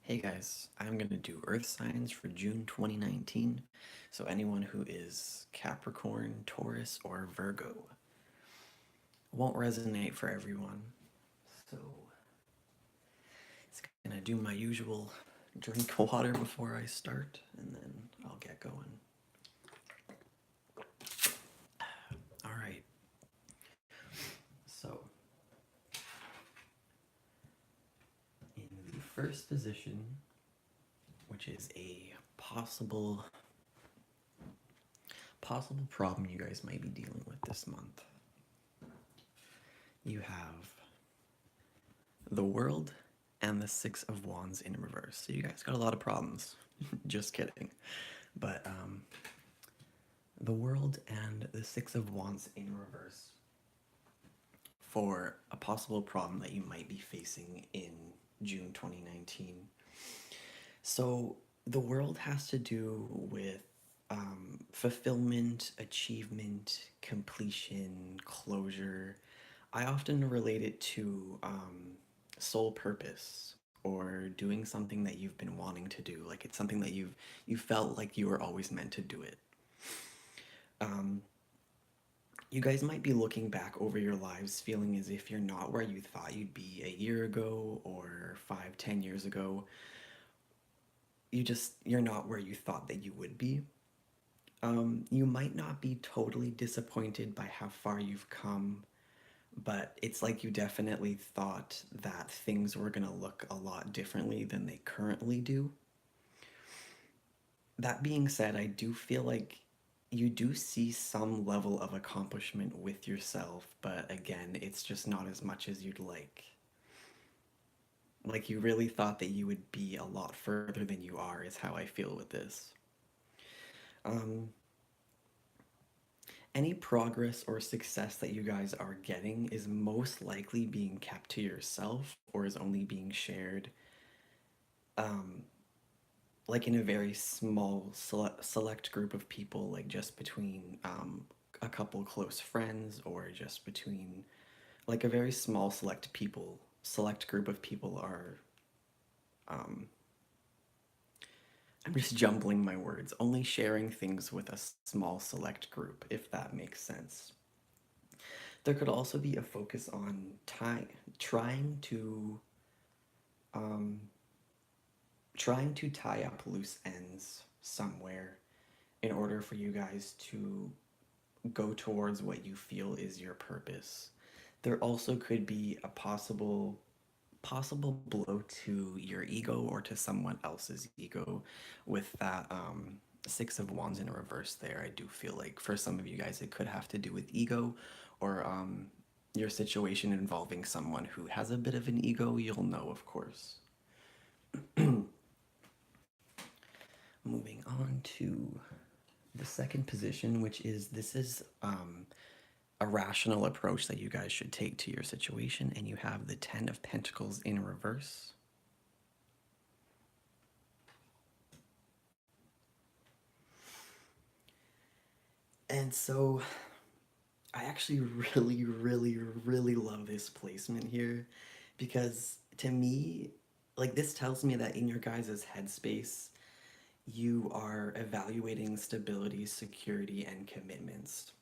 Hey guys, I'm going to do Earth signs for June 2019. So anyone who is Capricorn, Taurus, or Virgo won't resonate for everyone. So it's going to do my usual drink water before I start, and then I'll get going. All right. So in the first position, which is a possible problem you guys might be dealing with this month, you have the World and the Six of Wands in reverse. So you guys got a lot of problems. Just kidding. But the World and the Six of Wands in reverse for a possible problem that you might be facing in June 2019. So the World has to do with fulfillment, achievement, completion, closure. I often relate it to soul purpose or doing something that you've been wanting to do. Like it's something that you felt like you were always meant to do it. Um, you guys might be looking back over your lives feeling as if you're not where you thought you'd be a year ago or 5, 10 years ago. You're not where you thought that you would be. You might not be totally disappointed by how far you've come, but it's like you definitely thought that things were going to look a lot differently than they currently do. That being said, I do feel like you do see some level of accomplishment with yourself, but again, it's just not as much as you'd like. Like you really thought that you would be a lot further than you are, is how I feel with this. Um, any progress or success that you guys are getting is most likely being kept to yourself or is only being shared um, like in a very small select group of people, like just between a couple close friends or just between like a very small select group of people are um, I'm just jumbling my words, only sharing things with a small select group, if that makes sense. There could also be a focus on trying to um, trying to tie up loose ends somewhere in order for you guys to go towards what you feel is your purpose. There also could be a possible blow to your ego or to someone else's ego with that Six of Wands in reverse there. I do feel like for some of you guys it could have to do with ego or your situation involving someone who has a bit of an ego, you'll know, of course. Moving on to the second position, which is this is a rational approach that you guys should take to your situation, and you have the Ten of Pentacles in reverse. And so I actually really love this placement here because to me, like this tells me that in your guys' headspace, you are evaluating stability, security, and commitments.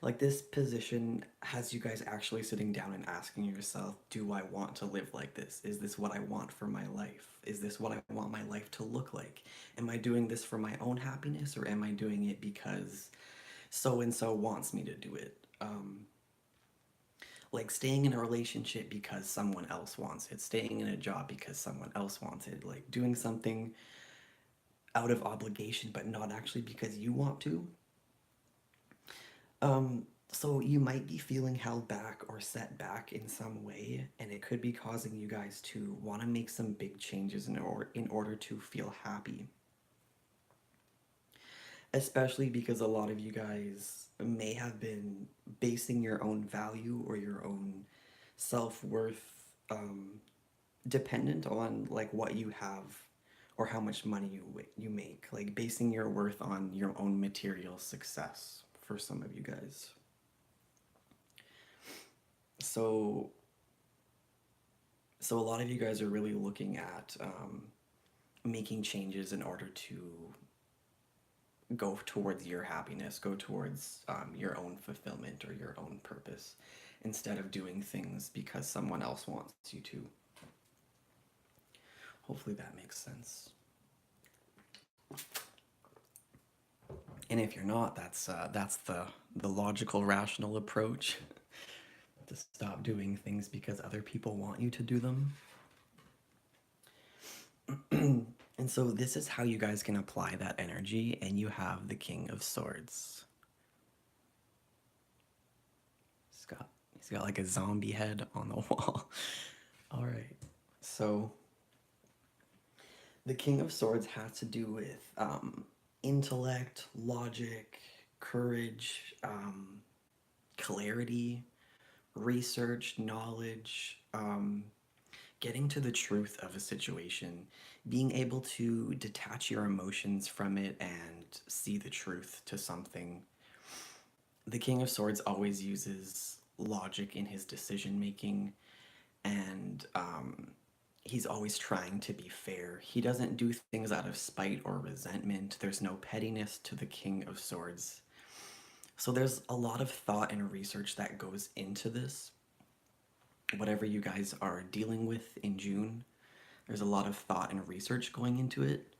Like this position has you guys actually sitting down and asking yourself, do I want to live like this? Is this what I want for my life? Is this what I want my life to look like? Am I doing this for my own happiness or am I doing it because so and so wants me to do it? Like staying in a relationship because someone else wants it, staying in a job because someone else wants it, like doing something out of obligation but not actually because you want to. So you might be feeling held back or set back in some way, and it could be causing you guys to want to make some big changes in order to feel happy. Especially because a lot of you guys may have been basing your own value or your own self-worth dependent on like what you have or how much money you make, like basing your worth on your own material success for some of you guys. So So a lot of you guys are really looking at making changes in order to go towards your happiness, go towards your own fulfillment or your own purpose, instead of doing things because someone else wants you to. Hopefully that makes sense. And if you're not, that's the logical, rational approach to stop doing things because other people want you to do them. And so this is how you guys can apply that energy, and you have the King of Swords. He's got like a zombie head on the wall. All right. So the King of Swords has to do with intellect, logic, courage, clarity, research, knowledge, getting to the truth of a situation, being able to detach your emotions from it and see the truth to something. The King of Swords always uses logic in his decision making, and he's always trying to be fair. He doesn't do things out of spite or resentment. There's no pettiness to the King of Swords. So there's a lot of thought and research that goes into this. Whatever you guys are dealing with in June, there's a lot of thought and research going into it.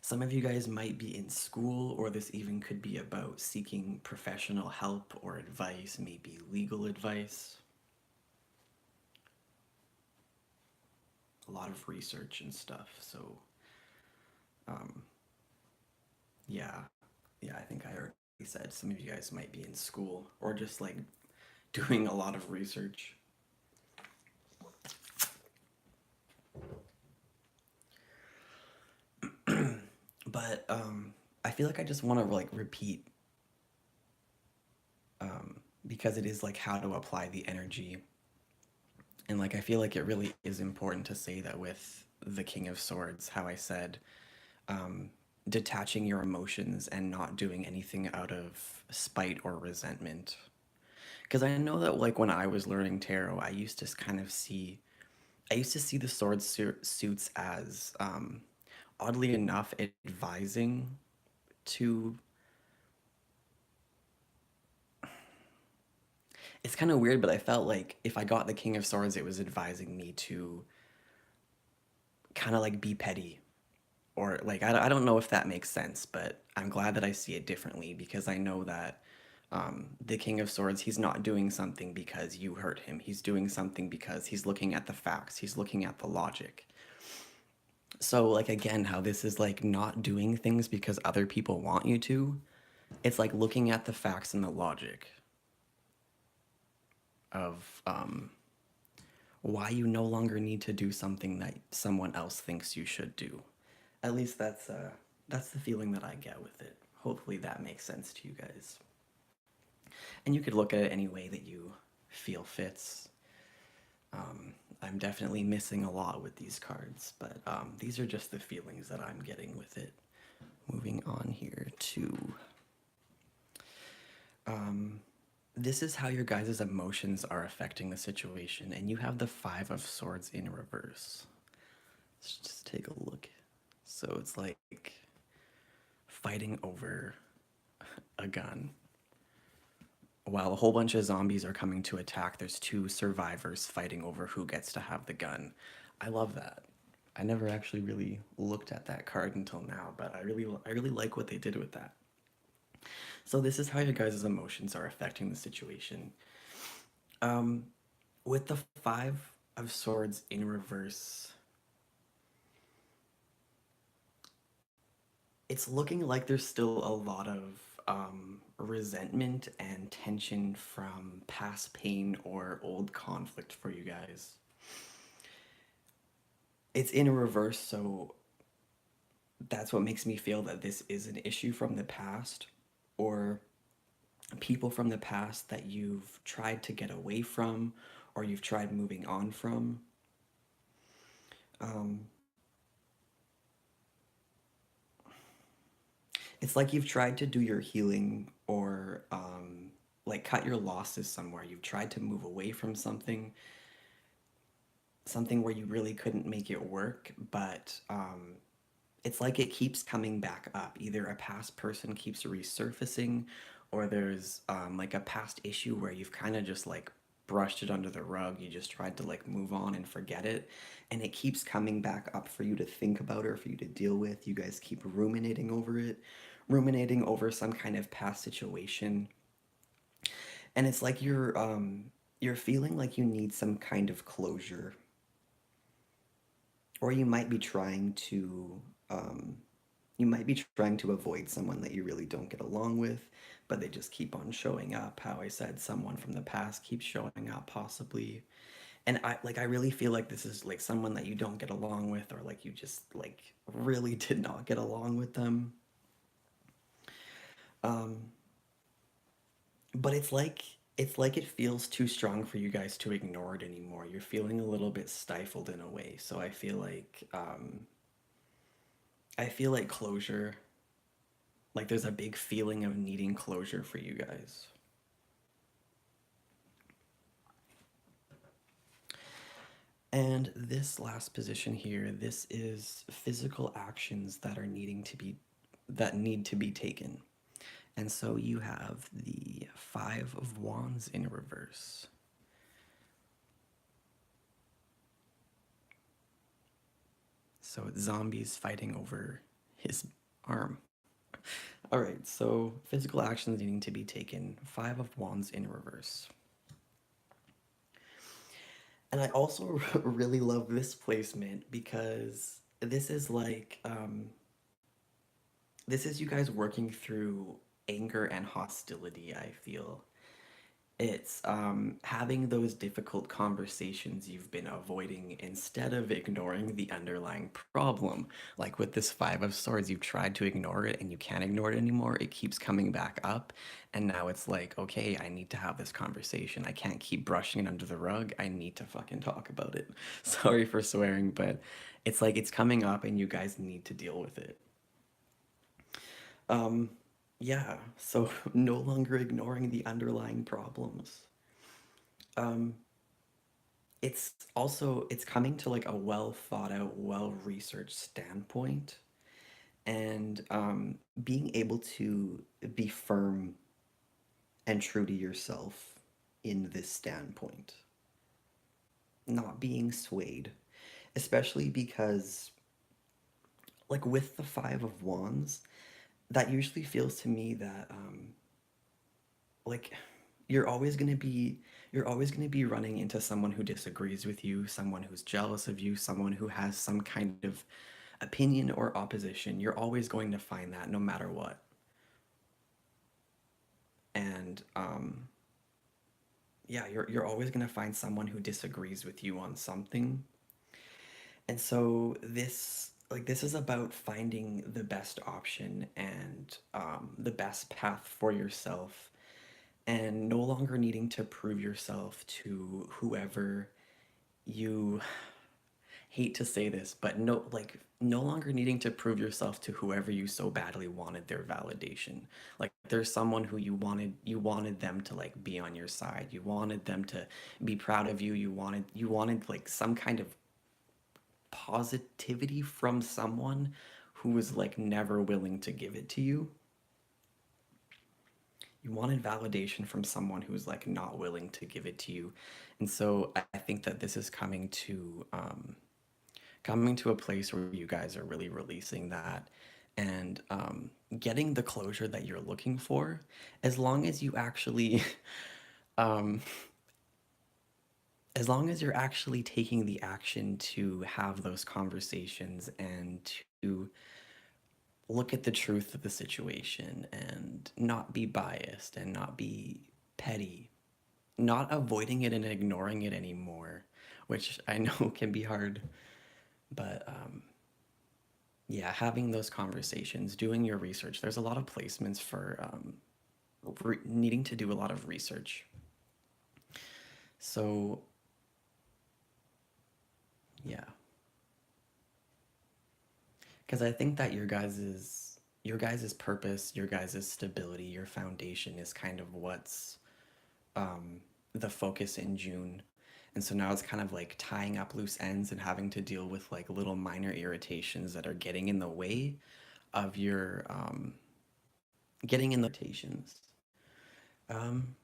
Some of you guys might be in school, or this even could be about seeking professional help or advice, maybe legal advice. A lot of research and stuff. So, um, yeah, I think I already said some of you guys might be in school or just like doing a lot of research. But I feel like I just want to like repeat because it is like how to apply the energy. And like I feel like it really is important to say that with the King of Swords, how I said um, detaching your emotions and not doing anything out of spite or resentment. Because I know that like when I was learning tarot, I used to see the suits as oddly enough advising to. It's kind of weird, but I felt like if I got the King of Swords, it was advising me to kind of like be petty, or like I don't know if that makes sense, but I'm glad that I see it differently because I know that the King of Swords, he's not doing something because you hurt him. He's doing something because he's looking at the facts. He's looking at the logic. So like again, how this is like not doing things because other people want you to. It's like looking at the facts and the logic of why you no longer need to do something that someone else thinks you should do. At least that's the feeling that I get with it. Hopefully that makes sense to you guys. And you could look at it any way that you feel fits. I'm definitely missing a lot with these cards, but these are just the feelings that I'm getting with it. Moving on here to this is how your guys' emotions are affecting the situation, and you have the Five of Swords in reverse. Let's just take a look. So it's like fighting over a gun. While a whole bunch of zombies are coming to attack, there's two survivors fighting over who gets to have the gun. I love that. I never actually really looked at that card until now, but I really like what they did with that. So this is how your guys' emotions are affecting the situation. With the Five of Swords in reverse, it's looking like there's still a lot of resentment and tension from past pain or old conflict for you guys. It's in reverse, so that's what makes me feel that this is an issue from the past, or people from the past that you've tried to get away from or you've tried moving on from. Um, it's like you've tried to do your healing or like cut your losses somewhere. You've tried to move away from something, something where you really couldn't make it work, but it's like it keeps coming back up. Either a past person keeps resurfacing, or there's like a past issue where you've kind of just like brushed it under the rug. You just tried to like move on and forget it, and it keeps coming back up for you to think about or for you to deal with. You guys keep ruminating over it, ruminating over some kind of past situation, and it's like you're feeling like you need some kind of closure, or you might be trying to um, avoid someone that you really don't get along with, but they just keep on showing up. How I said someone from the past keeps showing up, possibly. And I really feel like this is like someone that you don't get along with, or like you just like really did not get along with them. Um, but it's like it feels too strong for you guys to ignore it anymore. You're feeling a little bit stifled in a way. So I feel like closure, like there's a big feeling of needing closure for you guys. And this last position here, this is physical actions that need to be taken. And so you have the Five of Wands in reverse. So it's zombies fighting over his arm. All right, so physical actions needing to be taken, Five of Wands in reverse. And I also really love this placement because this is you guys working through anger and hostility, I feel. It's having those difficult conversations you've been avoiding instead of ignoring the underlying problem. Like with this Five of Swords, you've tried to ignore it and you can't ignore it anymore. It keeps coming back up. And now it's like, okay, I need to have this conversation. I can't keep brushing it under the rug. I need to fucking talk about it. Sorry for swearing, but it's like it's coming up and you guys need to deal with it. Um, yeah, so no longer ignoring the underlying problems. Um, it's coming to like a well thought out, well researched standpoint, and being able to be firm and true to yourself in this standpoint, not being swayed, especially because like with the Five of Wands, that usually feels to me that like you're always going to be you're always going to be running into someone who disagrees with you, someone who's jealous of you, someone who has some kind of opinion or opposition. You're always going to find that no matter what. And yeah, you're always going to find someone who disagrees with you on something. And so this is about finding the best option and the best path for yourself, and no longer needing to prove yourself to whoever you hate to say this, but no longer needing to prove yourself to whoever you so badly wanted their validation. Like there's someone who you wanted them to like be on your side. You wanted them to be proud of you. You wanted like some kind of positivity from someone who was like never willing to give it to you. You wanted validation from someone who was like not willing to give it to you. And so I think that this is coming to a place where you guys are really releasing that, and getting the closure that you're looking for, as long as you actually um, as long as you're actually taking the action to have those conversations and to look at the truth of the situation and not be biased and not be petty, not avoiding it and ignoring it anymore, which I know can be hard, but yeah, having those conversations, doing your research. There's a lot of placements for needing to do a lot of research. So yeah, because I think that your guys's purpose, your guys's stability, your foundation is kind of what's the focus in June. And so now it's kind of like tying up loose ends and having to deal with like little minor irritations that are getting in the way of your getting in the rotations. Um,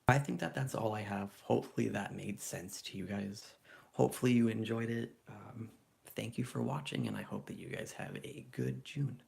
I think that that's all I have. Hopefully that made sense to you guys. Hopefully you enjoyed it. Thank you for watching, and I hope that you guys have a good June.